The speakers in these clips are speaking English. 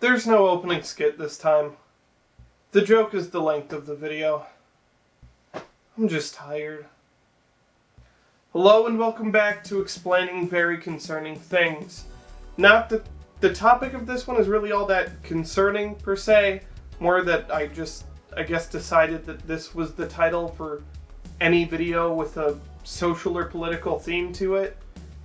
There's no opening skit this time. The joke is the length of the video. I'm just tired. Hello and welcome back to Explaining Very Concerning Things. Not that the topic of this one is really all that concerning per se, more that I guess decided that this was the title for any video with a social or political theme to it.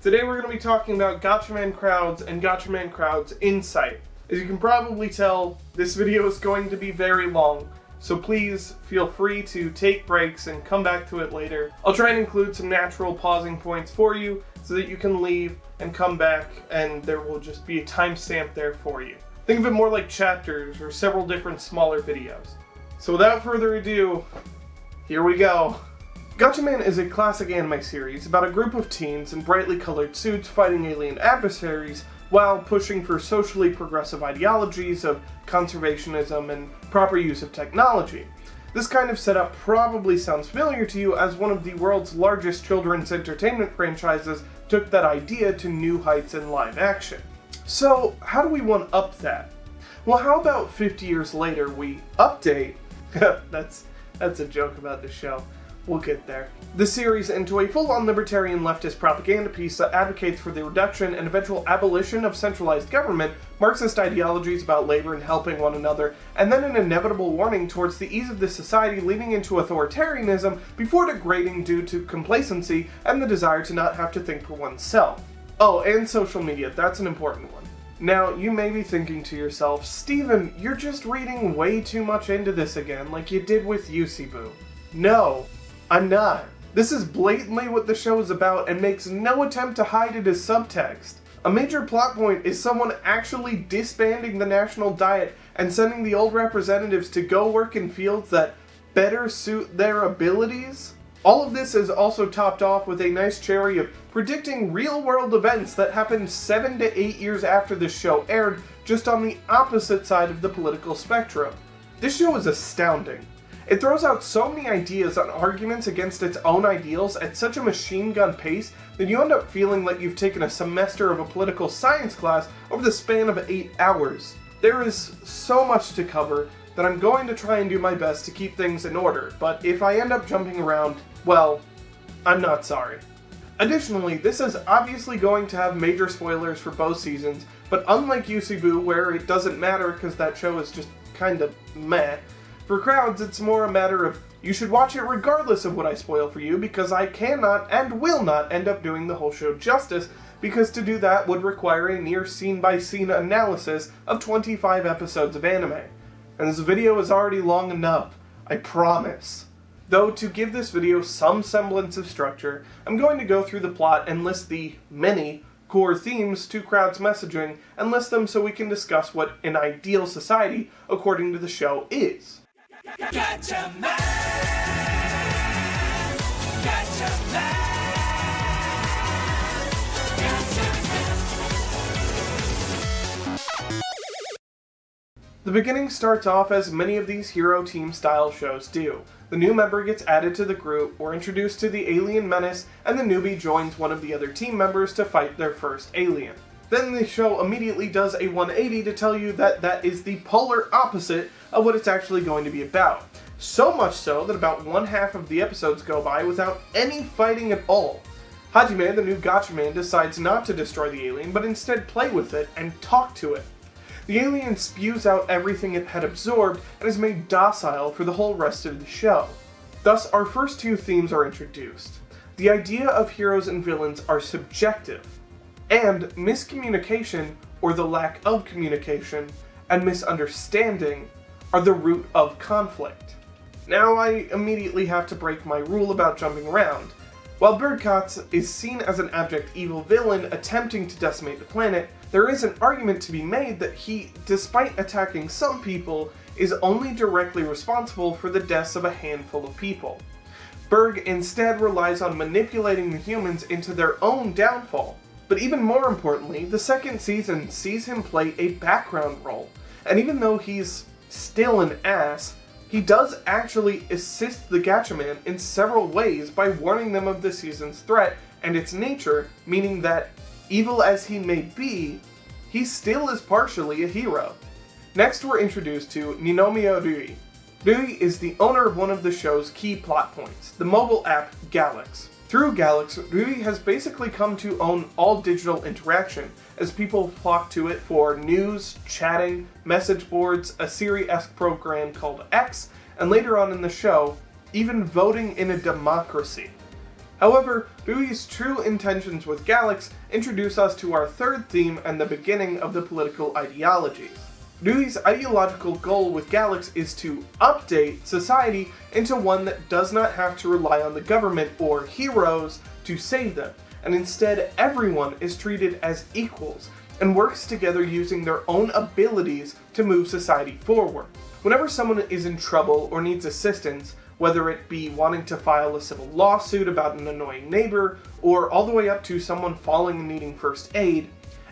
Today we're going to be talking about Gatchaman CROWDS and Gatchaman CROWDS Insight. As you can probably tell, this video is going to be very long, so please feel free to take breaks and come back to it later. I'll try and include some natural pausing points for you so that you can leave and come back and there will just be a timestamp there for you. Think of it more like chapters or several different smaller videos. So without further ado, here we go. Gatchaman is a classic anime series about a group of teens in brightly colored suits fighting alien adversaries while pushing for socially progressive ideologies of conservationism and proper use of technology. This kind of setup probably sounds familiar to you, as one of the world's largest children's entertainment franchises took that idea to new heights in live action. So, how do we one-up that? Well, how about 50 years later we update that's a joke about the show. We'll get there. The series into a full-on libertarian leftist propaganda piece that advocates for the reduction and eventual abolition of centralized government, Marxist ideologies about labor and helping one another, and then an inevitable warning towards the ease of this society leading into authoritarianism before degrading due to complacency and the desire to not have to think for oneself. Oh, and social media, that's an important one. Now, you may be thinking to yourself, Steven, you're just reading way too much into this again, like you did with Yusibu. No, I'm not. This is blatantly what the show is about and makes no attempt to hide it as subtext. A major plot point is someone actually disbanding the National Diet and sending the old representatives to go work in fields that better suit their abilities. All of this is also topped off with a nice cherry of predicting real-world events that happened 7 to 8 years after the show aired, just on the opposite side of the political spectrum. This show is astounding. It throws out so many ideas and arguments against its own ideals at such a machine gun pace that you end up feeling like you've taken a semester of a political science class over the span of 8 hours. There is so much to cover that I'm going to try and do my best to keep things in order, but if I end up jumping around, well, I'm not sorry. Additionally, this is obviously going to have major spoilers for both seasons, but unlike Yusibu, where it doesn't matter because that show is just kind of meh, for Crowds, it's more a matter of, you should watch it regardless of what I spoil for you, because I cannot and will not end up doing the whole show justice, because to do that would require a near scene-by-scene analysis of 25 episodes of anime. And this video is already long enough, I promise. Though, to give this video some semblance of structure, I'm going to go through the plot and list the many core themes to Crowd's messaging, and list them so we can discuss what an ideal society, according to the show, is. Gatchaman! Gatchaman! The beginning starts off as many of these hero team style shows do. The new member gets added to the group, we're introduced to the alien menace, and the newbie joins one of the other team members to fight their first alien. Then the show immediately does a 180 to tell you that that is the polar opposite of what it's actually going to be about. So much so that about one half of the episodes go by without any fighting at all. Hajime, the new Gatchaman, decides not to destroy the alien, but instead play with it and talk to it. The alien spews out everything it had absorbed and is made docile for the whole rest of the show. Thus, our first two themes are introduced. The idea of heroes and villains are subjective, and miscommunication, or the lack of communication, and misunderstanding are the root of conflict. Now I immediately have to break my rule about jumping around. While Birdcats is seen as an abject evil villain attempting to decimate the planet, there is an argument to be made that he, despite attacking some people, is only directly responsible for the deaths of a handful of people. Berg instead relies on manipulating the humans into their own downfall. But even more importantly, the second season sees him play a background role, and even though he's still an ass, he does actually assist the Gatchaman in several ways by warning them of the season's threat and its nature, meaning that, evil as he may be, he still is partially a hero. Next, we're introduced to Ninomiya Rui. Rui is the owner of one of the show's key plot points, the mobile app Galax. Through Galax, Rui has basically come to own all digital interaction, as people flock to it for news, chatting, message boards, a Siri-esque program called X, and later on in the show, even voting in a democracy. However, Rui's true intentions with Galax introduce us to our third theme and the beginning of the political ideologies. Rui's ideological goal with Galax is to update society into one that does not have to rely on the government or heroes to save them, and instead everyone is treated as equals and works together using their own abilities to move society forward. Whenever someone is in trouble or needs assistance, whether it be wanting to file a civil lawsuit about an annoying neighbor, or all the way up to someone falling and needing first aid,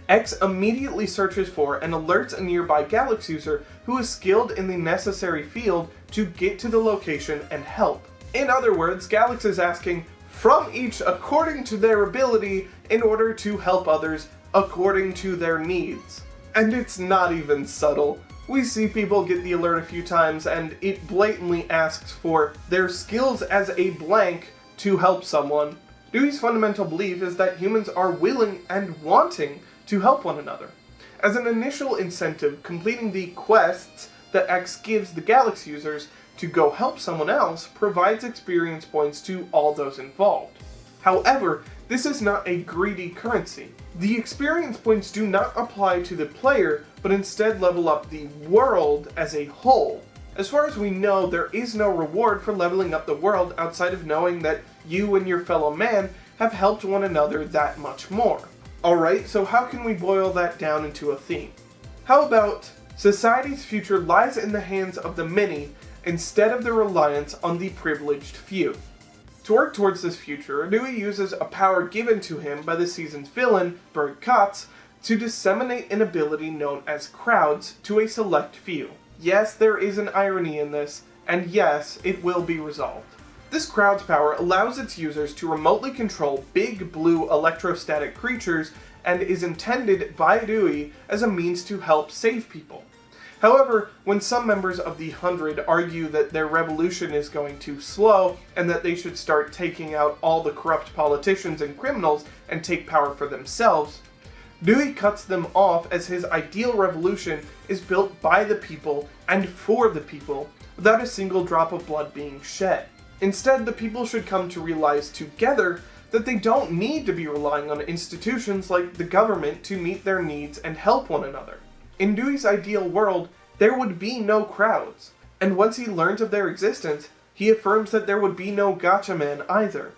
X immediately searches for and alerts a nearby Galax user who is skilled in the necessary field to get to the location and help. In other words, Galax is asking from each according to their ability in order to help others according to their needs. And it's not even subtle. We see people get the alert a few times and it blatantly asks for their skills as a blank to help someone. Dewey's fundamental belief is that humans are willing and wanting to help one another. As an initial incentive, completing the quests that X gives the Galax users to go help someone else provides experience points to all those involved. However, this is not a greedy currency. The experience points do not apply to the player, but instead level up the world as a whole. As far as we know, there is no reward for leveling up the world outside of knowing that you and your fellow man have helped one another that much more. Alright, so how can we boil that down into a theme? How about society's future lies in the hands of the many instead of the reliance on the privileged few? To work towards this future, Dewey uses a power given to him by the season's villain, Bird Kotz, to disseminate an ability known as crowds to a select few. Yes, there is an irony in this, and yes, it will be resolved. This crowd's power allows its users to remotely control big blue electrostatic creatures and is intended by Dewey as a means to help save people. However, when some members of the 100 argue that their revolution is going too slow and that they should start taking out all the corrupt politicians and criminals and take power for themselves, Dewey cuts them off as his ideal revolution is built by the people and for the people without a single drop of blood being shed. Instead, the people should come to realize together that they don't need to be relying on institutions like the government to meet their needs and help one another. In Dewey's ideal world, there would be no crowds, and once he learns of their existence, he affirms that there would be no Gatchaman either.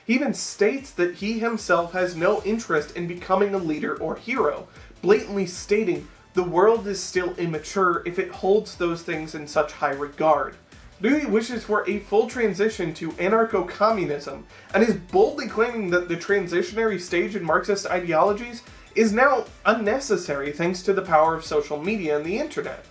He even states that he himself has no interest in becoming a leader or hero, blatantly stating the world is still immature if it holds those things in such high regard. Dewey wishes for a full transition to anarcho-communism, and is boldly claiming that the transitionary stage in Marxist ideologies is now unnecessary thanks to the power of social media and the internet.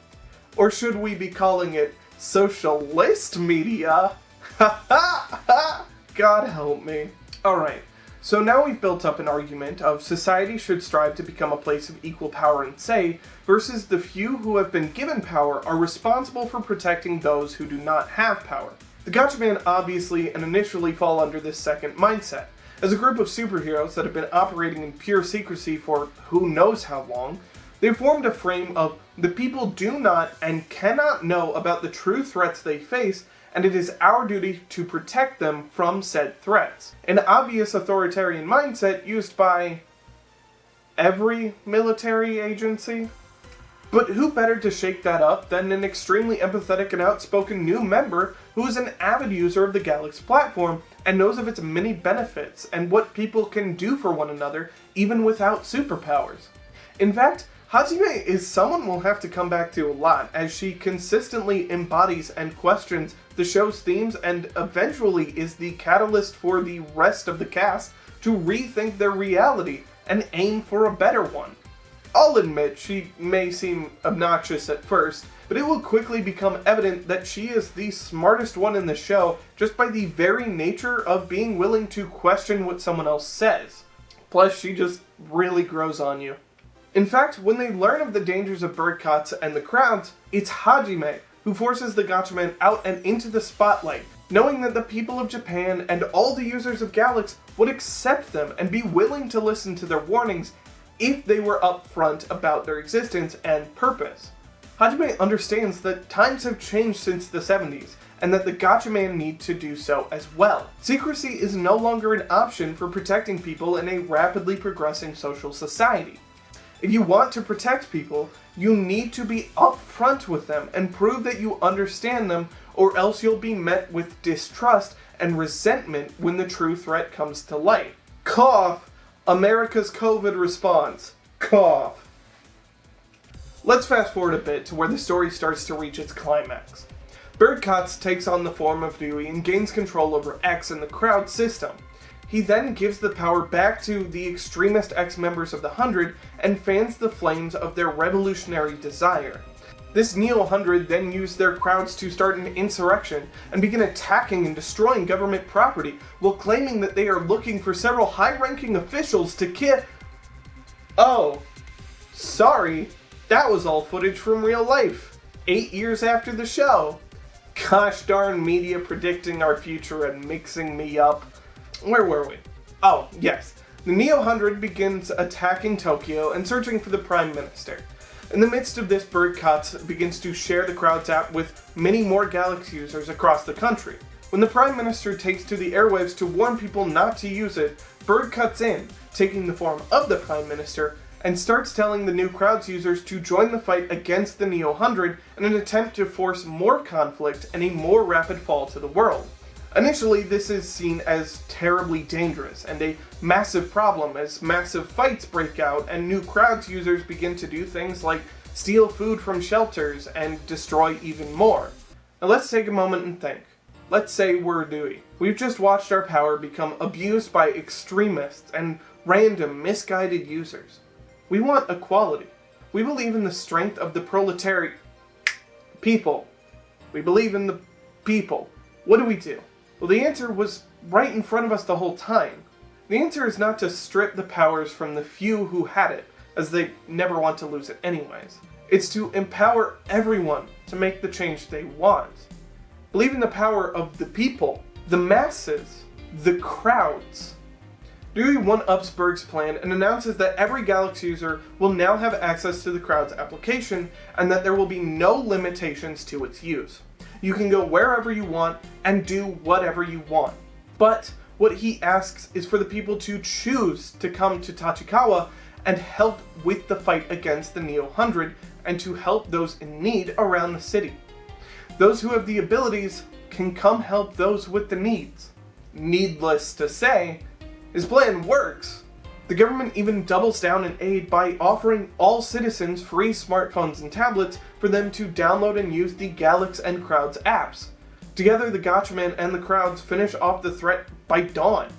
Or should we be calling it socialist media? Ha ha ha! God help me. Alright, so now we've built up an argument of society should strive to become a place of equal power and say, versus the few who have been given power are responsible for protecting those who do not have power. The Gatchaman obviously and initially fall under this second mindset. As a group of superheroes that have been operating in pure secrecy for who knows how long, they've formed a frame of the people do not and cannot know about the true threats they face, and it is our duty to protect them from said threats. An obvious authoritarian mindset used by every military agency? But who better to shake that up than an extremely empathetic and outspoken new member who is an avid user of the Galax platform and knows of its many benefits and what people can do for one another even without superpowers. In fact, Hajime is someone we'll have to come back to a lot, as she consistently embodies and questions the show's themes and eventually is the catalyst for the rest of the cast to rethink their reality and aim for a better one. I'll admit she may seem obnoxious at first, but it will quickly become evident that she is the smartest one in the show just by the very nature of being willing to question what someone else says. Plus, she just really grows on you. In fact, when they learn of the dangers of bird cots and the crowds, it's Hajime who forces the Gatchaman out and into the spotlight, knowing that the people of Japan and all the users of Galax would accept them and be willing to listen to their warnings if they were upfront about their existence and purpose. Hajime understands that times have changed since the 70s, and that the Gatchaman need to do so as well. Secrecy is no longer an option for protecting people in a rapidly progressing social society. If you want to protect people, you need to be upfront with them and prove that you understand them, or else you'll be met with distrust and resentment when the true threat comes to light. Cough! America's COVID response. Cough. Let's fast forward a bit to where the story starts to reach its climax. Bird Cots takes on the form of Dewey and gains control over X and the crowd system. He then gives the power back to the extremist X members of the 100 and fans the flames of their revolutionary desire. This Neo-100 then use their crowds to start an insurrection and begin attacking and destroying government property while claiming that they are looking for several high-ranking officials to kill. Oh, sorry, that was all footage from real life, 8 years after the show. Gosh darn media predicting our future and mixing me up. Where were we? Oh, yes. The Neo-100 begins attacking Tokyo and searching for the Prime Minister. In the midst of this, Bird Cots begins to share the Crowds app with many more Galax users across the country. When the Prime Minister takes to the airwaves to warn people not to use it, Bird cuts in, taking the form of the Prime Minister, and starts telling the new Crowds users to join the fight against the Neo-100 in an attempt to force more conflict and a more rapid fall to the world. Initially, this is seen as terribly dangerous and a massive problem as massive fights break out and new Crowds users begin to do things like steal food from shelters and destroy even more. Now let's take a moment and think. Let's say we're Dewey. We've just watched our power become abused by extremists and random misguided users. We want equality. We believe in the strength of the proletariat people. We believe in the people. What do? Well, the answer was right in front of us the whole time. The answer is not to strip the powers from the few who had it, as they never want to lose it anyways. It's to empower everyone to make the change they want. Believe in the power of the people, the masses, the crowds. Dewey one-ups Berg's plan and announces that every Galax user will now have access to the Crowds application and that there will be no limitations to its use. You can go wherever you want and do whatever you want. But what he asks is for the people to choose to come to Tachikawa and help with the fight against the Neo-100 and to help those in need around the city. Those who have the abilities can come help those with the needs. Needless to say, his plan works. The government even doubles down in aid by offering all citizens free smartphones and tablets for them to download and use the Galax and Crowds apps. Together, the Gatchaman and the Crowds finish off the threat by dawn.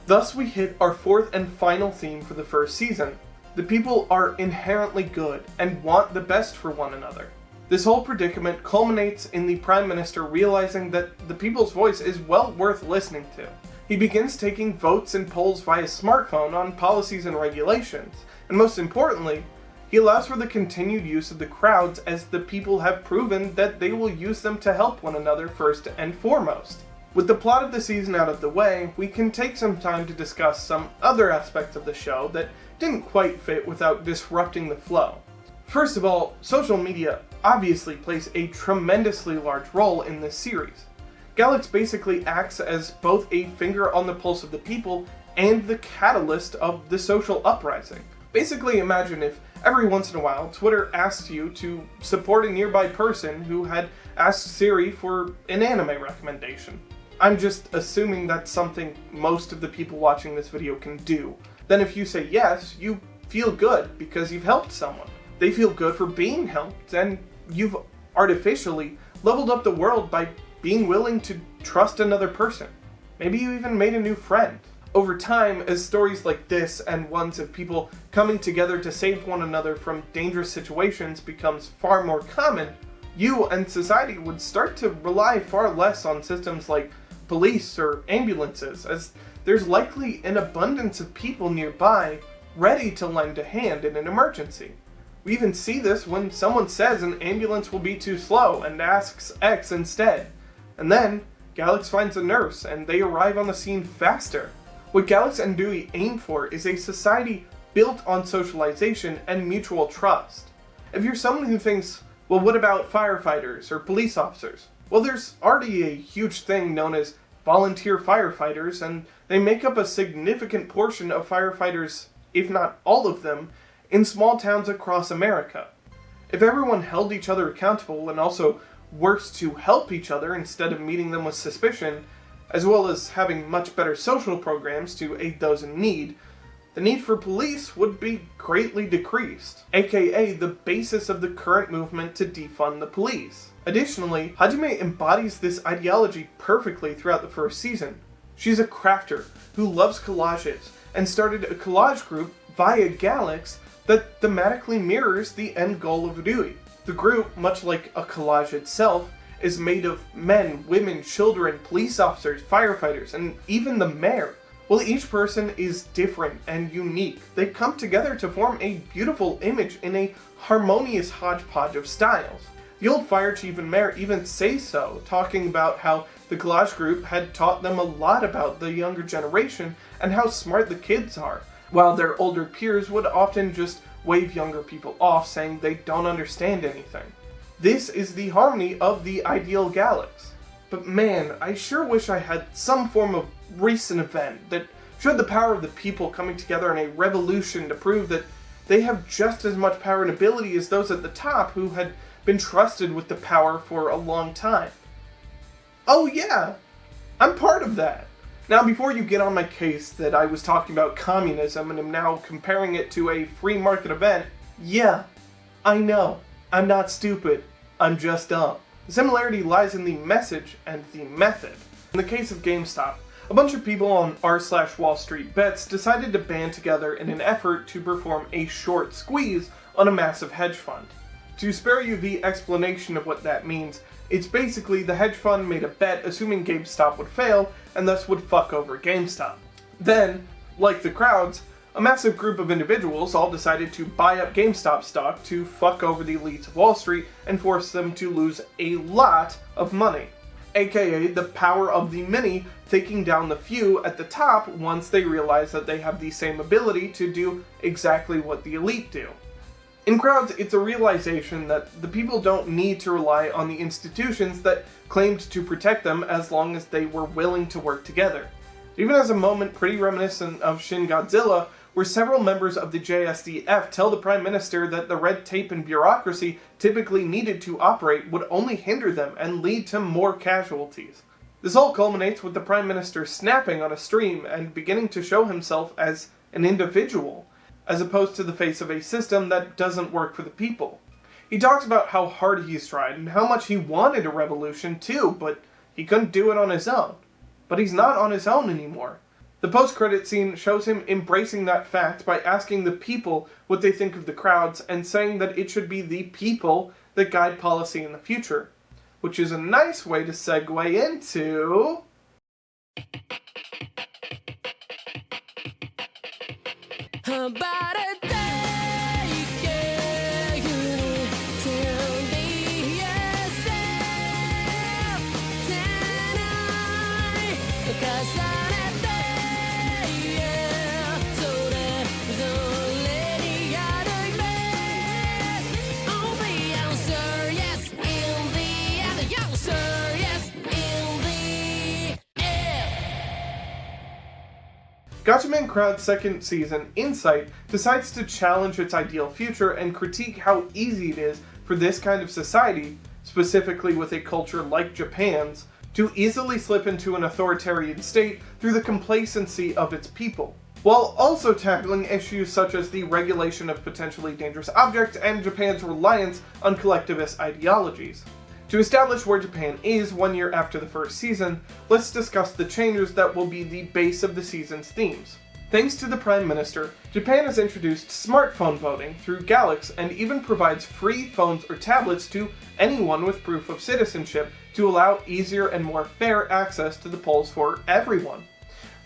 Thus, we hit our fourth and final theme for the first season. The people are inherently good and want the best for one another. This whole predicament culminates in the Prime Minister realizing that the people's voice is well worth listening to. He begins taking votes and polls via smartphone on policies and regulations, and most importantly, he allows for the continued use of the Crowds as the people have proven that they will use them to help one another first and foremost. With the plot of the season out of the way, we can take some time to discuss some other aspects of the show that didn't quite fit without disrupting the flow. First of all, social media obviously plays a tremendously large role in this series. Galax basically acts as both a finger on the pulse of the people and the catalyst of the social uprising. Basically, imagine if every once in a while Twitter asked you to support a nearby person who had asked Siri for an anime recommendation. I'm just assuming that's something most of the people watching this video can do. Then if you say yes, you feel good because you've helped someone. They feel good for being helped, and you've artificially leveled up the world by being willing to trust another person. Maybe you even made a new friend. Over time, as stories like this and ones of people coming together to save one another from dangerous situations becomes far more common, you and society would start to rely far less on systems like police or ambulances, as there's likely an abundance of people nearby ready to lend a hand in an emergency. We even see this when someone says an ambulance will be too slow and asks X instead. And then, Galax finds a nurse and they arrive on the scene faster. What Galax and Dewey aim for is a society built on socialization and mutual trust. If you're someone who thinks, well, what about firefighters or police officers? Well, there's already a huge thing known as volunteer firefighters, and they make up a significant portion of firefighters, if not all of them, in small towns across America. If everyone held each other accountable and also works to help each other instead of meeting them with suspicion, as well as having much better social programs to aid those in need, the need for police would be greatly decreased, aka the basis of the current movement to defund the police. Additionally, Hajime embodies this ideology perfectly throughout the first season. She's a crafter who loves collages and started a collage group via Galax that thematically mirrors the end goal of Dewey. The group, much like a collage itself, is made of men, women, children, police officers, firefighters, and even the mayor. While each person is different and unique, they come together to form a beautiful image in a harmonious hodgepodge of styles. The old fire chief and mayor even say so, talking about how the collage group had taught them a lot about the younger generation and how smart the kids are, while their older peers would often just wave younger people off, saying they don't understand anything. This is the harmony of the ideal Galax. But man, I sure wish I had some form of recent event that showed the power of the people coming together in a revolution to prove that they have just as much power and ability as those at the top who had been trusted with the power for a long time. Oh yeah, I'm part of that. Now, before you get on my case that I was talking about communism and am now comparing it to a free market event, yeah, I know. I'm not stupid. I'm just dumb. The similarity lies in the message and the method. In the case of GameStop, a bunch of people on r/Wall Street Bets decided to band together in an effort to perform a short squeeze on a massive hedge fund. To spare you the explanation of what that means, it's basically the hedge fund made a bet assuming GameStop would fail and thus would fuck over GameStop. Then, like the crowds, a massive group of individuals all decided to buy up GameStop stock to fuck over the elites of Wall Street and force them to lose a lot of money, aka the power of the many taking down the few at the top once they realize that they have the same ability to do exactly what the elite do. In crowds, it's a realization that the people don't need to rely on the institutions that claimed to protect them as long as they were willing to work together. It even has a moment pretty reminiscent of Shin Godzilla, where several members of the JSDF tell the Prime Minister that the red tape and bureaucracy typically needed to operate would only hinder them and lead to more casualties. This all culminates with the Prime Minister snapping on a stream and beginning to show himself as an individual, as opposed to the face of a system that doesn't work for the people. He talks about how hard he's tried and how much he wanted a revolution too, but he couldn't do it on his own. But he's not on his own anymore. The post-credit scene shows him embracing that fact by asking the people what they think of the crowds and saying that it should be the people that guide policy in the future. Which is a nice way to segue into... About a day, yeah, you tell me yourself tonight, 'cause on a day, yeah, so there's only other man. Only answer, yes, in the other answer, yes, in the air. Gatchaman CROWDS' second season, Insight, decides to challenge its ideal future and critique how easy it is for this kind of society, specifically with a culture like Japan's, to easily slip into an authoritarian state through the complacency of its people, while also tackling issues such as the regulation of potentially dangerous objects and Japan's reliance on collectivist ideologies. To establish where Japan is 1 year after the first season, let's discuss the changes that will be the base of the season's themes. Thanks to the Prime Minister, Japan has introduced smartphone voting through Galax and even provides free phones or tablets to anyone with proof of citizenship to allow easier and more fair access to the polls for everyone.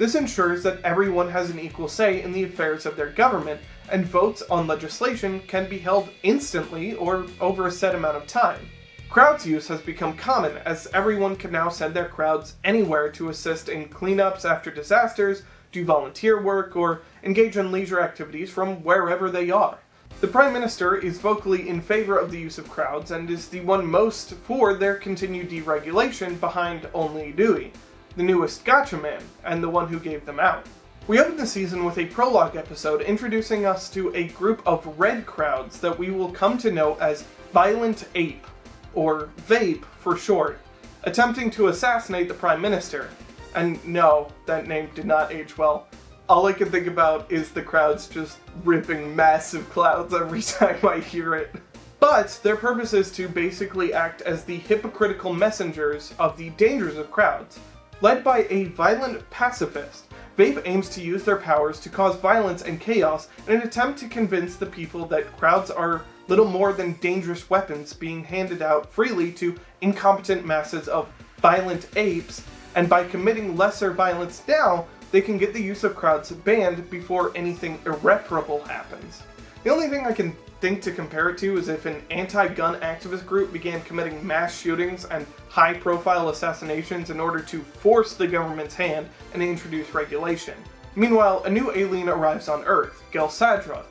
This ensures that everyone has an equal say in the affairs of their government, and votes on legislation can be held instantly or over a set amount of time. Crowds use has become common, as everyone can now send their crowds anywhere to assist in cleanups after disasters, do volunteer work, or engage in leisure activities from wherever they are. The Prime Minister is vocally in favor of the use of crowds and is the one most for their continued deregulation behind only Dewey, the newest Gatchaman, and the one who gave them out. We opened the season with a prologue episode introducing us to a group of red crowds that we will come to know as Violent Ape, or VAPE for short, attempting to assassinate the Prime Minister. And no, that name did not age well. All I can think about is the crowds just ripping massive clouds every time I hear it. But their purpose is to basically act as the hypocritical messengers of the dangers of crowds. Led by a violent pacifist, VAPE aims to use their powers to cause violence and chaos in an attempt to convince the people that crowds are little more than dangerous weapons being handed out freely to incompetent masses of violent apes, and by committing lesser violence now, they can get the use of crowds banned before anything irreparable happens. The only thing I can think to compare it to is if an anti-gun activist group began committing mass shootings and high-profile assassinations in order to force the government's hand and introduce regulation. Meanwhile, a new alien arrives on Earth, Gelsadra.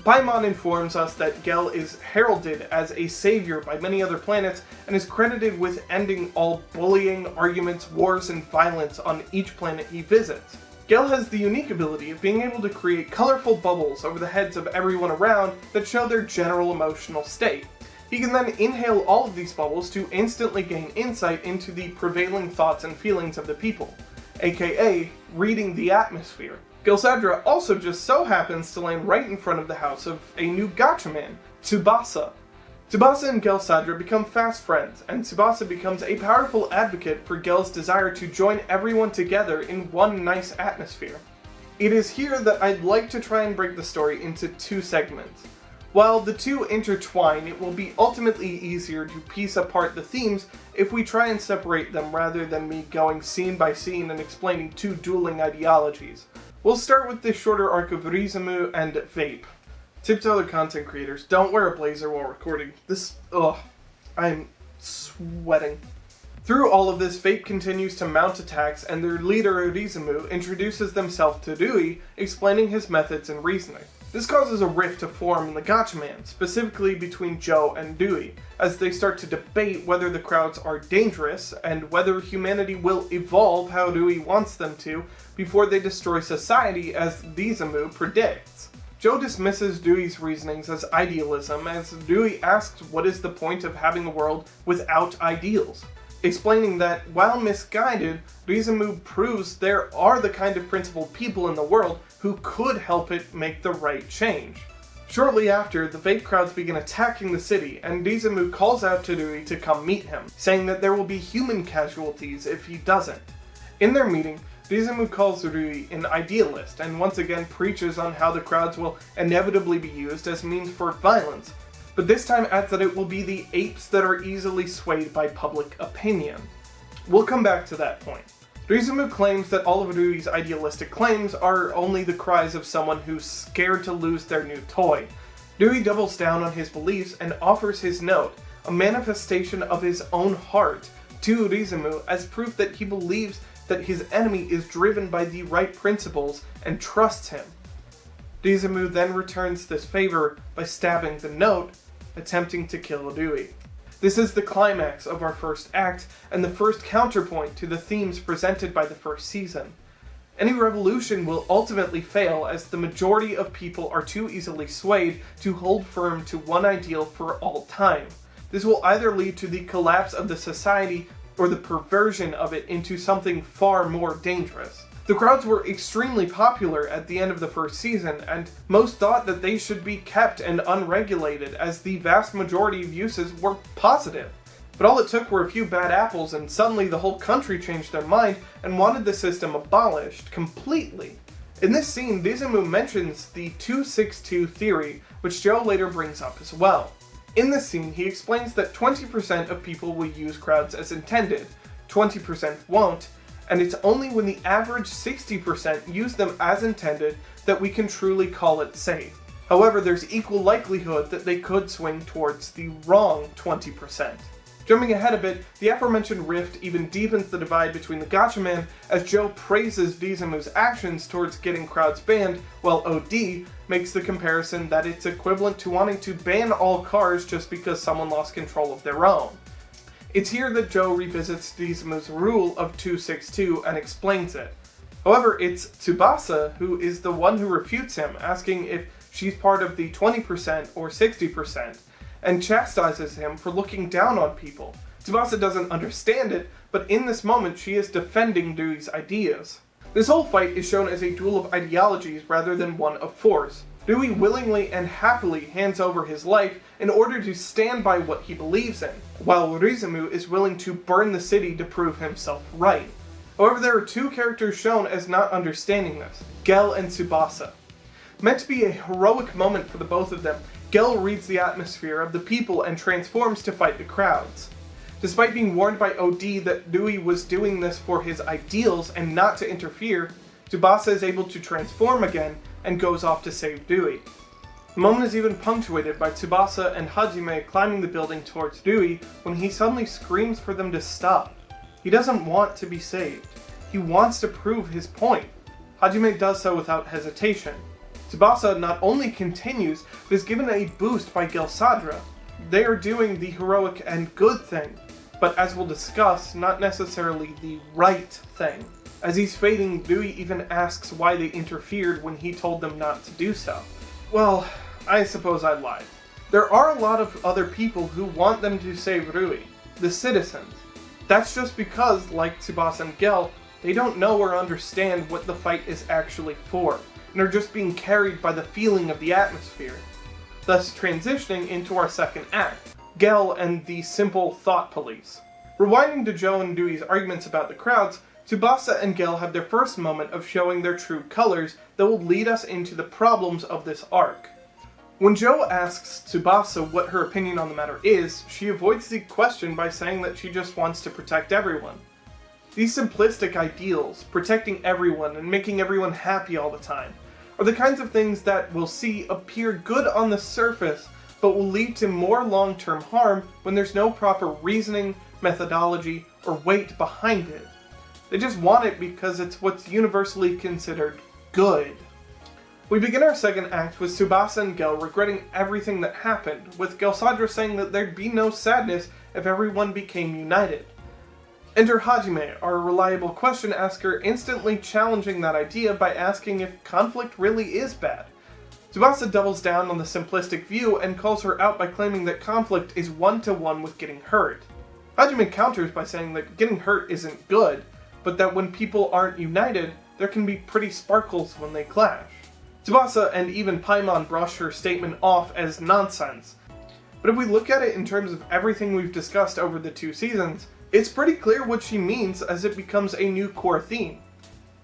Paimon informs us that Gel is heralded as a savior by many other planets and is credited with ending all bullying, arguments, wars, and violence on each planet he visits. Gel has the unique ability of being able to create colorful bubbles over the heads of everyone around that show their general emotional state. He can then inhale all of these bubbles to instantly gain insight into the prevailing thoughts and feelings of the people, aka reading the atmosphere. Gelsadra also just so happens to land right in front of the house of a new Gatchaman, Tsubasa. Tsubasa and Gelsadra become fast friends, and Tsubasa becomes a powerful advocate for Gel's desire to join everyone together in one nice atmosphere. It is here that I'd like to try and break the story into two segments. While the two intertwine, it will be ultimately easier to piece apart the themes if we try and separate them rather than me going scene by scene and explaining two dueling ideologies. We'll start with the shorter arc of Rizumu and VAPE. Tip to other content creators, don't wear a blazer while recording. I'm sweating. Through all of this, VAPE continues to mount attacks, and their leader, Rizumu, introduces themselves to Dewey, explaining his methods and reasoning. This causes a rift to form in the Gatchaman, specifically between Joe and Dewey, as they start to debate whether the crowds are dangerous, and whether humanity will evolve how Dewey wants them to, before they destroy society as Rizumu predicts. Joe dismisses Dewey's reasonings as idealism, as Dewey asks what is the point of having a world without ideals, explaining that, while misguided, Rizumu proves there are the kind of principled people in the world who could help it make the right change. Shortly after, the VAPE crowds begin attacking the city, and Rizumu calls out to Dewey to come meet him, saying that there will be human casualties if he doesn't. In their meeting, Rizumu calls Dewey an idealist, and once again preaches on how the crowds will inevitably be used as means for violence, but this time adds that it will be the apes that are easily swayed by public opinion. We'll come back to that point. Rizumu claims that all of Dewey's idealistic claims are only the cries of someone who's scared to lose their new toy. Dewey doubles down on his beliefs and offers his note, a manifestation of his own heart, to Rizumu as proof that he believes that his enemy is driven by the right principles and trusts him. Rizumu then returns this favor by stabbing the note, attempting to kill Dewey. This is the climax of our first act, and the first counterpoint to the themes presented by the first season. Any revolution will ultimately fail, as the majority of people are too easily swayed to hold firm to one ideal for all time. This will either lead to the collapse of the society or the perversion of it into something far more dangerous. The crowds were extremely popular at the end of the first season, and most thought that they should be kept and unregulated, as the vast majority of uses were positive. But all it took were a few bad apples, and suddenly the whole country changed their mind and wanted the system abolished completely. In this scene, Rizumu mentions the 262 theory, which Joe later brings up as well. In this scene, he explains that 20% of people will use crowds as intended, 20% won't, and it's only when the average 60% use them as intended that we can truly call it safe. However, there's equal likelihood that they could swing towards the wrong 20%. Jumping ahead a bit, the aforementioned rift even deepens the divide between the Gatchaman as Joe praises Rizumu's actions towards getting crowds banned, while OD makes the comparison that it's equivalent to wanting to ban all cars just because someone lost control of their own. It's here that Joe revisits Rizumu's rule of 262 and explains it. However, it's Tsubasa who is the one who refutes him, asking if she's part of the 20% or 60%, and chastises him for looking down on people. Tsubasa doesn't understand it, but in this moment she is defending Dewey's ideas. This whole fight is shown as a duel of ideologies rather than one of force. Dewey willingly and happily hands over his life in order to stand by what he believes in, while Rizumu is willing to burn the city to prove himself right. However, there are two characters shown as not understanding this, Gel and Tsubasa. Meant to be a heroic moment for the both of them, Gel reads the atmosphere of the people and transforms to fight the crowds. Despite being warned by OD that Dewey was doing this for his ideals and not to interfere, Tsubasa is able to transform again and goes off to save Dewey. The moment is even punctuated by Tsubasa and Hajime climbing the building towards Dewey when he suddenly screams for them to stop. He doesn't want to be saved. He wants to prove his point. Hajime does so without hesitation. Tsubasa not only continues, but is given a boost by Gelsadra. They are doing the heroic and good thing, but as we'll discuss, not necessarily the right thing. As he's fading, Dewey even asks why they interfered when he told them not to do so. Well, I suppose I lied. There are a lot of other people who want them to save Rui, the citizens. That's just because, like Tsubasa and Gel, they don't know or understand what the fight is actually for, and are just being carried by the feeling of the atmosphere. Thus transitioning into our second act, Gel and the simple thought police. Rewinding to Joe and Dewey's arguments about the crowds, Tsubasa and Gel have their first moment of showing their true colors that will lead us into the problems of this arc. When Joe asks Tsubasa what her opinion on the matter is, she avoids the question by saying that she just wants to protect everyone. These simplistic ideals, protecting everyone and making everyone happy all the time, are the kinds of things that we'll see appear good on the surface, but will lead to more long-term harm when there's no proper reasoning, methodology, or weight behind it. They just want it because it's what's universally considered good. We begin our second act with Tsubasa and Gel regretting everything that happened, with Gelsadra saying that there'd be no sadness if everyone became united. Enter Hajime, our reliable question asker, instantly challenging that idea by asking if conflict really is bad. Tsubasa doubles down on the simplistic view and calls her out by claiming that conflict is one-to-one with getting hurt. Hajime counters by saying that getting hurt isn't good, but that when people aren't united, there can be pretty sparkles when they clash. Tsubasa and even Paimon brush her statement off as nonsense. But if we look at it in terms of everything we've discussed over the 2 seasons, it's pretty clear what she means as it becomes a new core theme.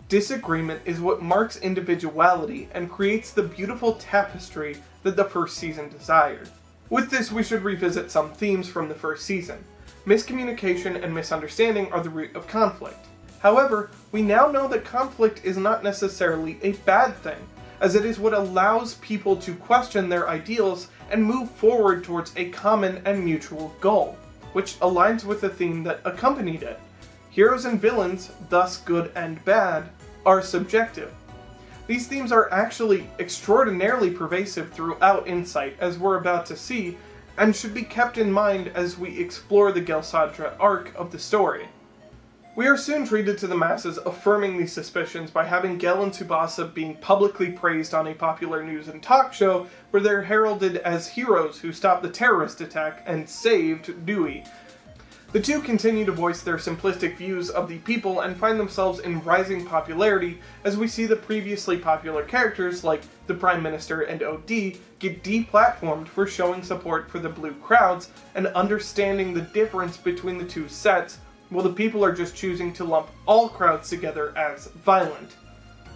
Disagreement is what marks individuality and creates the beautiful tapestry that the first season desired. With this, we should revisit some themes from the first season. Miscommunication and misunderstanding are the root of conflict. However, we now know that conflict is not necessarily a bad thing, as it is what allows people to question their ideals and move forward towards a common and mutual goal, which aligns with the theme that accompanied it. Heroes and villains, thus good and bad, are subjective. These themes are actually extraordinarily pervasive throughout Insight, as we're about to see, and should be kept in mind as we explore the Gelsadra arc of the story. We are soon treated to the masses affirming these suspicions by having Gel and Tsubasa being publicly praised on a popular news and talk show where they're heralded as heroes who stopped the terrorist attack and saved Dewey. The two continue to voice their simplistic views of the people and find themselves in rising popularity as we see the previously popular characters like the Prime Minister and OD get deplatformed for showing support for the blue crowds and understanding the difference between the two sets, while the people are just choosing to lump all crowds together as violent.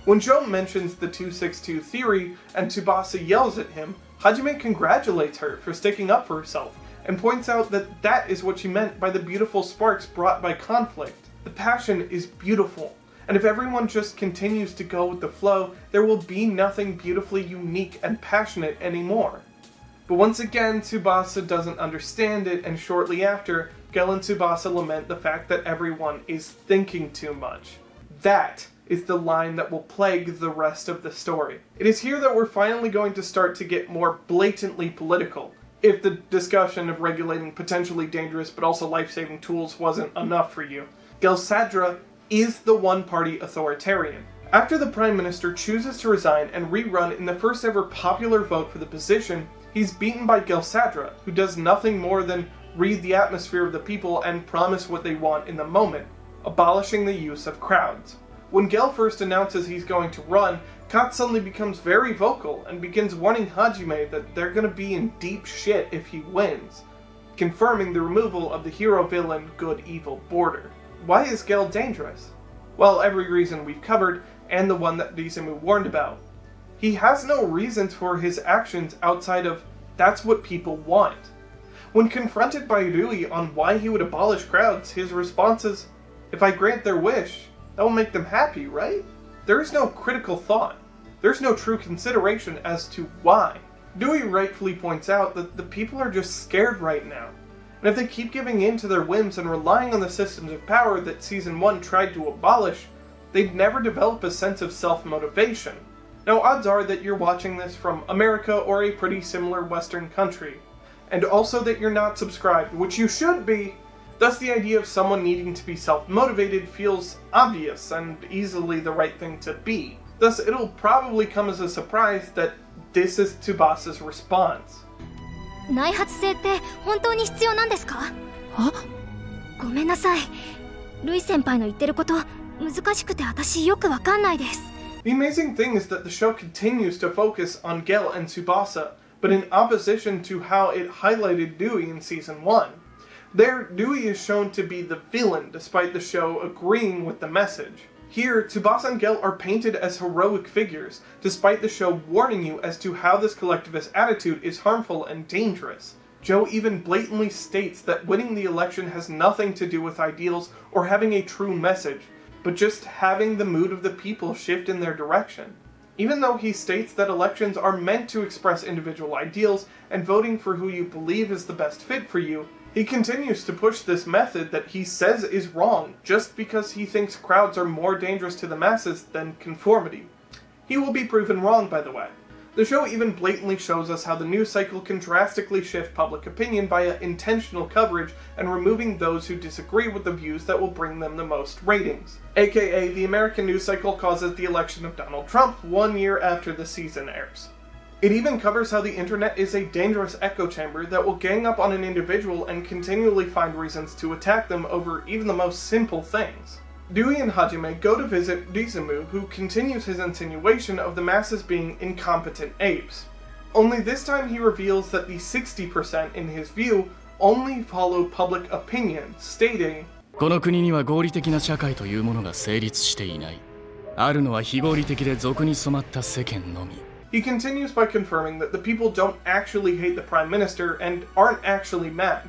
When Joe mentions the 262 theory and Tsubasa yells at him, Hajime congratulates her for sticking up for herself, and points out that that is what she meant by the beautiful sparks brought by conflict. The passion is beautiful, and if everyone just continues to go with the flow, there will be nothing beautifully unique and passionate anymore. But once again, Tsubasa doesn't understand it, and shortly after, Gel and Tsubasa lament the fact that everyone is thinking too much. That is the line that will plague the rest of the story. It is here that we're finally going to start to get more blatantly political, if the discussion of regulating potentially dangerous but also life-saving tools wasn't enough for you. Gelsadra is the one-party authoritarian. After the Prime Minister chooses to resign and rerun in the first ever popular vote for the position, he's beaten by Gelsadra, who does nothing more than read the atmosphere of the people and promise what they want in the moment, abolishing the use of crowds. When Gel first announces he's going to run, Kat suddenly becomes very vocal and begins warning Hajime that they're going to be in deep shit if he wins, confirming the removal of the hero-villain good-evil border. Why is Gel dangerous? Well, every reason we've covered, and the one that Rizumu warned about. He has no reasons for his actions outside of, that's what people want. When confronted by Rui on why he would abolish crowds, his response is, if I grant their wish, that will make them happy, right? There is no critical thought. There's no true consideration as to why. Dewey rightfully points out that the people are just scared right now. And if they keep giving in to their whims and relying on the systems of power that Season 1 tried to abolish, they'd never develop a sense of self-motivation. Now, odds are that you're watching this from America or a pretty similar Western country. And also that you're not subscribed, which you should be. Thus, the idea of someone needing to be self-motivated feels obvious and easily the right thing to be. Thus, it'll probably come as a surprise that this is Tsubasa's response. 内発性って本当に必要なんですか？ごめんなさい。ルイ先輩の言ってること難しくて私よくわかんないです。 The amazing thing is that the show continues to focus on Gel and Tsubasa, but in opposition to how it highlighted Dewey in Season 1. There, Dewey is shown to be the villain, despite the show agreeing with the message. Here, Tsubasa and Gel are painted as heroic figures, despite the show warning you as to how this collectivist attitude is harmful and dangerous. Joe even blatantly states that winning the election has nothing to do with ideals or having a true message, but just having the mood of the people shift in their direction. Even though he states that elections are meant to express individual ideals and voting for who you believe is the best fit for you, he continues to push this method that he says is wrong just because he thinks crowds are more dangerous to the masses than conformity. He will be proven wrong, by the way. The show even blatantly shows us how the news cycle can drastically shift public opinion via intentional coverage and removing those who disagree with the views that will bring them the most ratings. AKA, the American news cycle causes the election of Donald Trump 1 year after the season airs. It even covers how the internet is a dangerous echo chamber that will gang up on an individual and continually find reasons to attack them over even the most simple things. Dewey and Hajime go to visit Rizumu, who continues his insinuation of the masses being incompetent apes. Only this time he reveals that the 60% in his view only follow public opinion, stating, この国には合理的な社会というものが成立していない。あるのは非合理的で俗に染まった世間のみ。 He continues by confirming that the people don't actually hate the Prime Minister and aren't actually mad.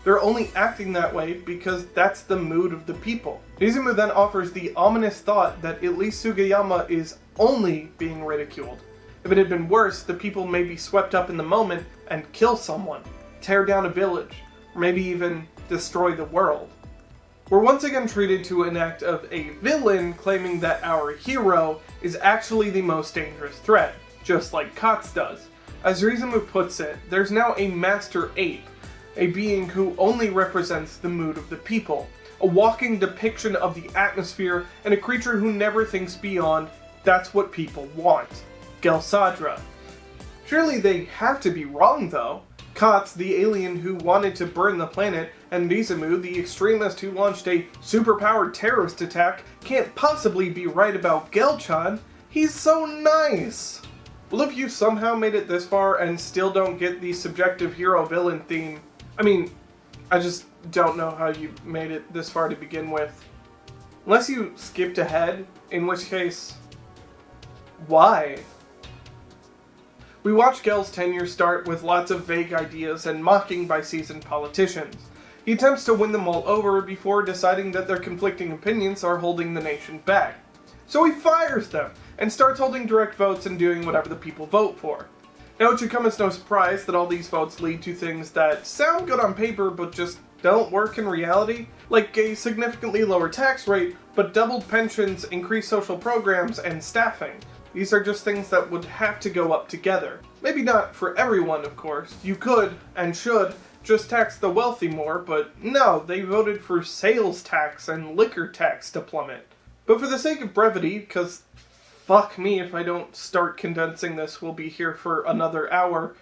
They're only acting that way because that's the mood of the people. Rizumu then offers the ominous thought that at least Sugiyama is only being ridiculed. If it had been worse, the people may be swept up in the moment and kill someone, tear down a village, or maybe even destroy the world. We're once again treated to an act of a villain claiming that our hero is actually the most dangerous threat, just like Katz does. As Rizumu puts it, there's now a master ape, a being who only represents the mood of the people, a walking depiction of the atmosphere, and a creature who never thinks beyond, that's what people want. Gelsadra. Surely they have to be wrong though. Katz, the alien who wanted to burn the planet, and Rizumu, the extremist who launched a superpowered terrorist attack, can't possibly be right about Gelchan. He's so nice! Well, if you somehow made it this far and still don't get the subjective hero-villain theme, I mean, I just don't know how you made it this far to begin with. Unless you skipped ahead, in which case, why? We watch Gel's tenure start with lots of vague ideas and mocking by seasoned politicians. He attempts to win them all over before deciding that their conflicting opinions are holding the nation back. So he fires them, and starts holding direct votes and doing whatever the people vote for. Now it should come as no surprise that all these votes lead to things that sound good on paper but just don't work in reality, like a significantly lower tax rate, but doubled pensions, increased social programs, and staffing. These are just things that would have to go up together. Maybe not for everyone, of course. You could, and should, just tax the wealthy more, but no, they voted for sales tax and liquor tax to plummet. But for the sake of brevity, because fuck me if I don't start condensing this, we'll be here for another hour,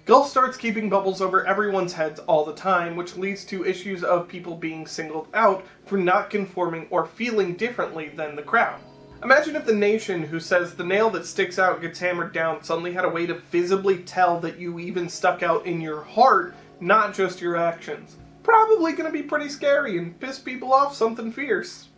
Gull starts keeping bubbles over everyone's heads all the time, which leads to issues of people being singled out for not conforming or feeling differently than the crowd. Imagine if the nation who says the nail that sticks out gets hammered down suddenly had a way to visibly tell that you even stuck out in your heart, not just your actions. Probably gonna be pretty scary and piss people off something fierce.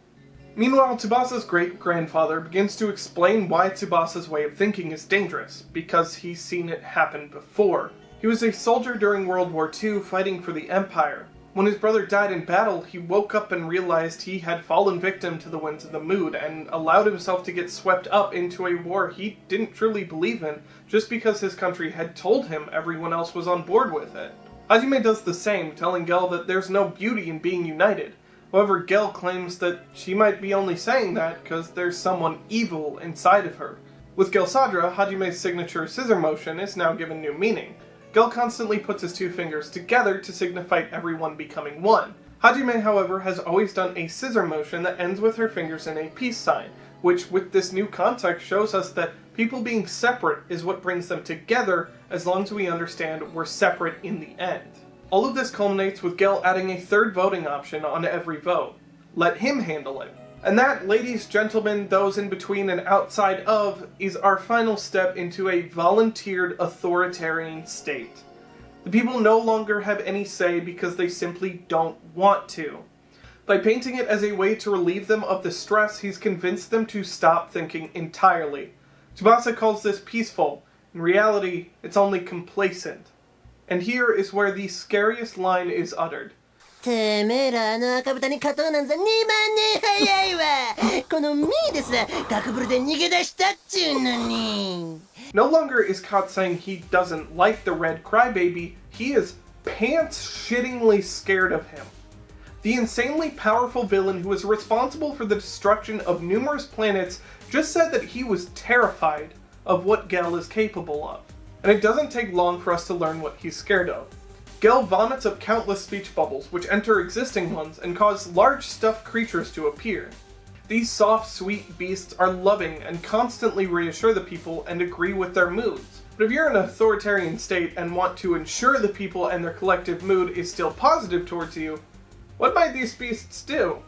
Meanwhile, Tsubasa's great-grandfather begins to explain why Tsubasa's way of thinking is dangerous, because he's seen it happen before. He was a soldier during World War II fighting for the Empire. When his brother died in battle, he woke up and realized he had fallen victim to the winds of the mood and allowed himself to get swept up into a war he didn't truly believe in just because his country had told him everyone else was on board with it. Hajime does the same, telling Gel that there's no beauty in being united. However, Gel claims that she might be only saying that because there's someone evil inside of her. With Gelsadra, Hajime's signature scissor motion is now given new meaning. Gel constantly puts his two fingers together to signify everyone becoming one. Hajime, however, has always done a scissor motion that ends with her fingers in a peace sign, which with this new context shows us that people being separate is what brings them together as long as we understand we're separate in the end. All of this culminates with Gel adding a third voting option on every vote. Let him handle it. And that, ladies, gentlemen, those in between and outside of, is our final step into a volunteered authoritarian state. The people no longer have any say because they simply don't want to. By painting it as a way to relieve them of the stress, he's convinced them to stop thinking entirely. Tsubasa calls this peaceful. In reality, it's only complacent. And here is where the scariest line is uttered. てめえらあの赤豚に勝とうなんざ2万年早いわこのミーですらガクブルで逃げ出したっちゅうのに No longer is Kot saying he doesn't like the red crybaby, he is pants-shittingly scared of him. The insanely powerful villain who is responsible for the destruction of numerous planets just said that he was terrified of what Gel is capable of. And it doesn't take long for us to learn what he's scared of. Gel vomits up countless speech bubbles, which enter existing ones and cause large stuffed creatures to appear. These soft, sweet beasts are loving and constantly reassure the people and agree with their moods. But if you're in an authoritarian state and want to ensure the people and their collective mood is still positive towards you, what might these beasts do?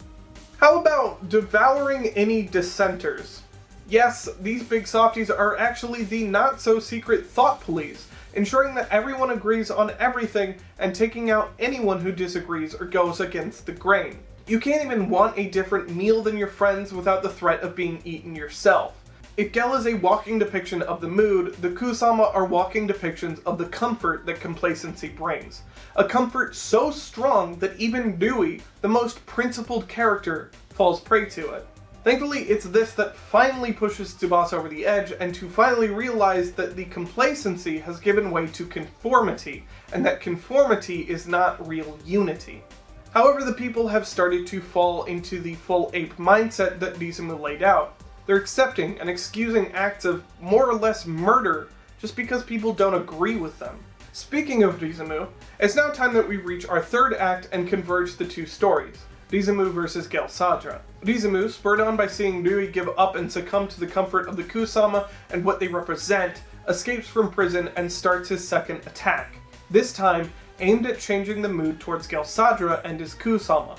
How about devouring any dissenters? Yes, these big softies are actually the not-so-secret thought police, ensuring that everyone agrees on everything and taking out anyone who disagrees or goes against the grain. You can't even want a different meal than your friends without the threat of being eaten yourself. If Gel is a walking depiction of the mood, the Kusama are walking depictions of the comfort that complacency brings. A comfort so strong that even Dewey, the most principled character, falls prey to it. Thankfully, it's this that finally pushes Tsubasa over the edge and to finally realize that the complacency has given way to conformity, and that conformity is not real unity. However, the people have started to fall into the full ape mindset that Rizumu laid out. They're accepting and excusing acts of more or less murder just because people don't agree with them. Speaking of Rizumu, it's now time that we reach our third act and converge the two stories. Rizumu versus Gelsadra. Rizumu, spurred on by seeing Rui give up and succumb to the comfort of the Kusama and what they represent, escapes from prison and starts his second attack. This time, aimed at changing the mood towards Gelsadra and his Kusama.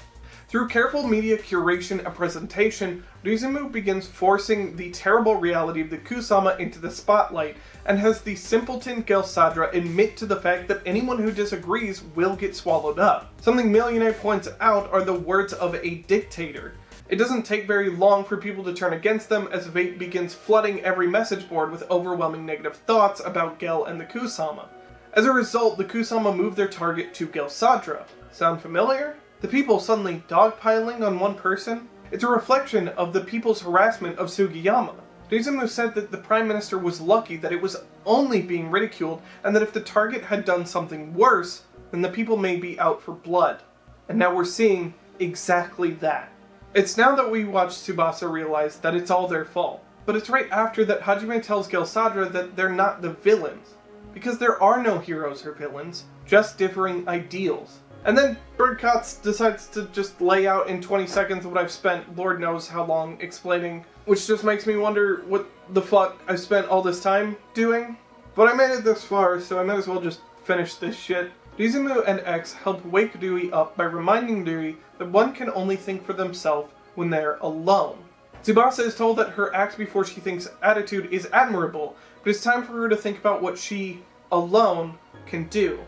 Through careful media curation and presentation, Rizumu begins forcing the terrible reality of the Kusama into the spotlight, and has the simpleton Gelsadra admit to the fact that anyone who disagrees will get swallowed up. Something Millionaire points out are the words of a dictator. It doesn't take very long for people to turn against them as Vape begins flooding every message board with overwhelming negative thoughts about Gel and the Kusama. As a result, the Kusama moved their target to Gelsadra. Sound familiar? The people suddenly dogpiling on one person? It's a reflection of the people's harassment of Sugiyama. Rizumu said that the Prime Minister was lucky that it was only being ridiculed, and that if the target had done something worse, then the people may be out for blood. And now we're seeing exactly that. It's now that we watch Tsubasa realize that it's all their fault. But it's right after that Hajime tells Gelsadra that they're not the villains. Because there are no heroes or villains, just differing ideals. And then Birdcots decides to just lay out in 20 seconds what I've spent Lord knows how long explaining, which just makes me wonder what the fuck I've spent all this time doing. But I made it this far, so I might as well just finish this shit. Rizumu and X help wake Dewey up by reminding Dewey that one can only think for themselves when they're alone. Tsubasa is told that her act before she thinks attitude is admirable, but it's time for her to think about what she, alone, can do.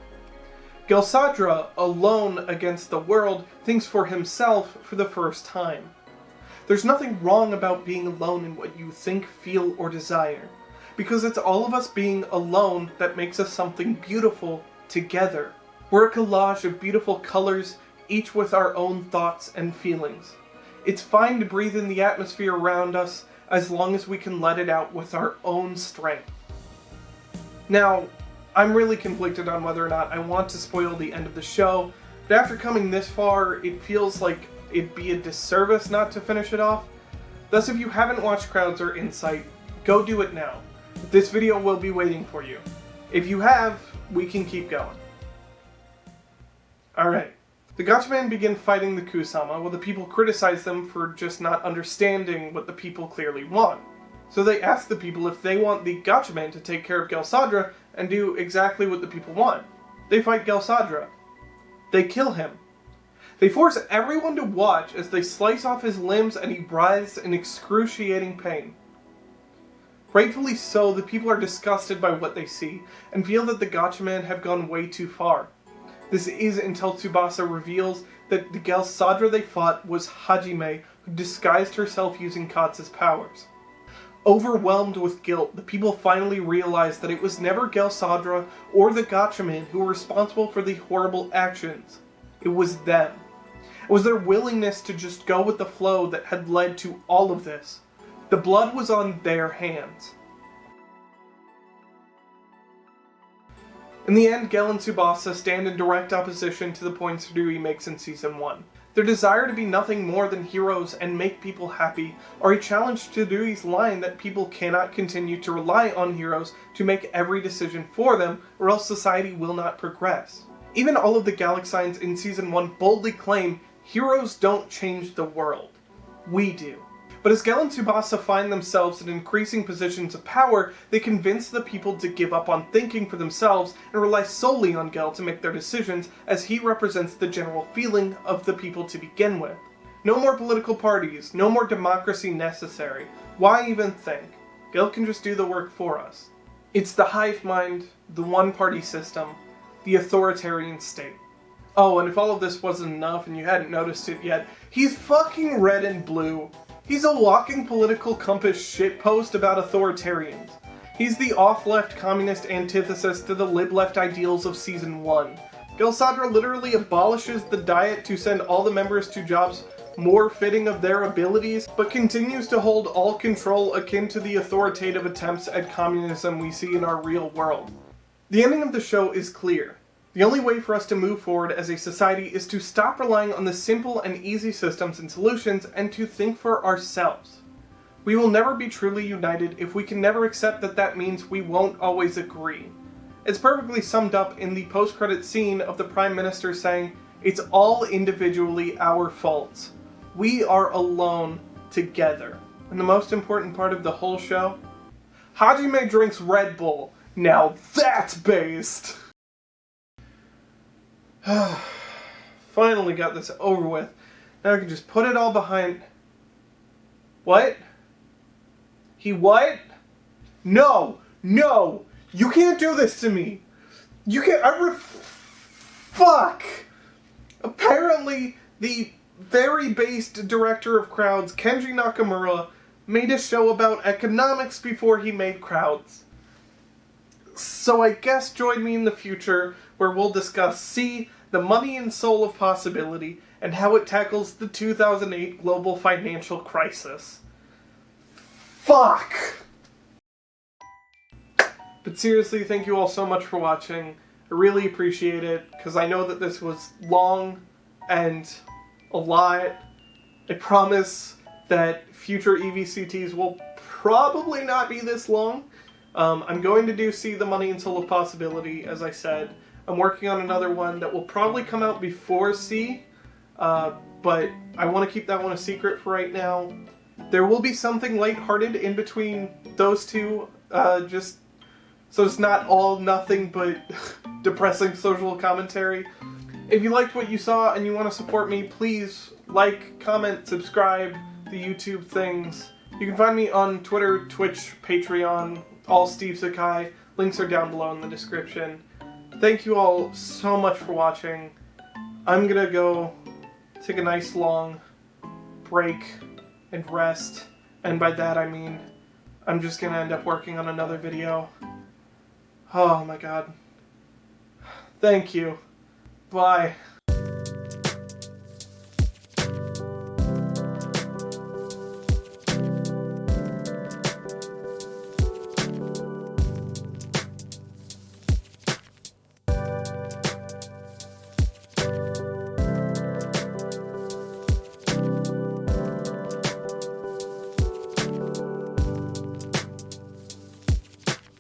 Gelsadra, alone against the world, thinks for himself for the first time. There's nothing wrong about being alone in what you think, feel, or desire, because it's all of us being alone that makes us something beautiful together. We're a collage of beautiful colors, each with our own thoughts and feelings. It's fine to breathe in the atmosphere around us as long as we can let it out with our own strength. Now, I'm really conflicted on whether or not I want to spoil the end of the show, but after coming this far, it feels like it'd be a disservice not to finish it off. Thus, if you haven't watched Crowds or Insight, go do it now. This video will be waiting for you. If you have, we can keep going. Alright. The Gatchaman begin fighting the Kusama, while the people criticize them for just not understanding what the people clearly want. So they ask the people if they want the Gatchaman to take care of Gelsadra and do exactly what the people want. They fight Gelsadra. They kill him. They force everyone to watch as they slice off his limbs and he writhes in excruciating pain. Rightfully so, the people are disgusted by what they see, and feel that the Gatchaman have gone way too far. This is until Tsubasa reveals that the Gelsadra they fought was Hajime, who disguised herself using Katsu's powers. Overwhelmed with guilt, the people finally realize that it was never Gelsadra or the Gatchaman who were responsible for the horrible actions. It was them. It was their willingness to just go with the flow that had led to all of this. The blood was on their hands. In the end, Gel and Tsubasa stand in direct opposition to the points Dewey makes in Season 1. Their desire to be nothing more than heroes and make people happy are a challenge to Dewey's line that people cannot continue to rely on heroes to make every decision for them, or else society will not progress. Even all of the Galaxians in Season 1 boldly claim heroes don't change the world. We do. But as Gel and Tsubasa find themselves in increasing positions of power, they convince the people to give up on thinking for themselves and rely solely on Gel to make their decisions, as he represents the general feeling of the people to begin with. No more political parties, no more democracy necessary. Why even think? Gel can just do the work for us. It's the hive mind, the one-party system, the authoritarian state. Oh, and if all of this wasn't enough and you hadn't noticed it yet, he's fucking red and blue. He's a walking political compass shitpost about authoritarians. He's the off-left communist antithesis to the lib-left ideals of Season 1. Gelsadra literally abolishes the diet to send all the members to jobs more fitting of their abilities, but continues to hold all control akin to the authoritative attempts at communism we see in our real world. The ending of the show is clear. The only way for us to move forward as a society is to stop relying on the simple and easy systems and solutions and to think for ourselves. We will never be truly united if we can never accept that that means we won't always agree. It's perfectly summed up in the post-credit scene of the Prime Minister saying, "It's all individually our faults. We are alone together." And the most important part of the whole show? Hajime drinks Red Bull. Now that's based! Finally got this over with. Now I can just put it all behind... What? He what? No! No! You can't do this to me! You can't... Fuck! Apparently, the very based director of Crowds, Kenji Nakamura, made a show about economics before he made Crowds. So I guess join me in the future where we'll discuss C, the money and soul of possibility, and how it tackles the 2008 global financial crisis. Fuck! But seriously, thank you all so much for watching. I really appreciate it, because I know that this was long and a lot. I promise that future EVCTs will probably not be this long. I'm going to do See the Money and Soul of Possibility, as I said. I'm working on another one that will probably come out before C, but I want to keep that one a secret for right now. There will be something lighthearted in between those two, just so it's not all nothing but depressing social commentary. If you liked what you saw and you want to support me, please like, comment, subscribe, the YouTube things. You can find me on Twitter, Twitch, Patreon, all SteveSekai. Links are down below in the description. Thank you all so much for watching. I'm gonna go take a nice long break and rest. And by that I mean I'm just gonna end up working on another video. Oh my god. Thank you. Bye.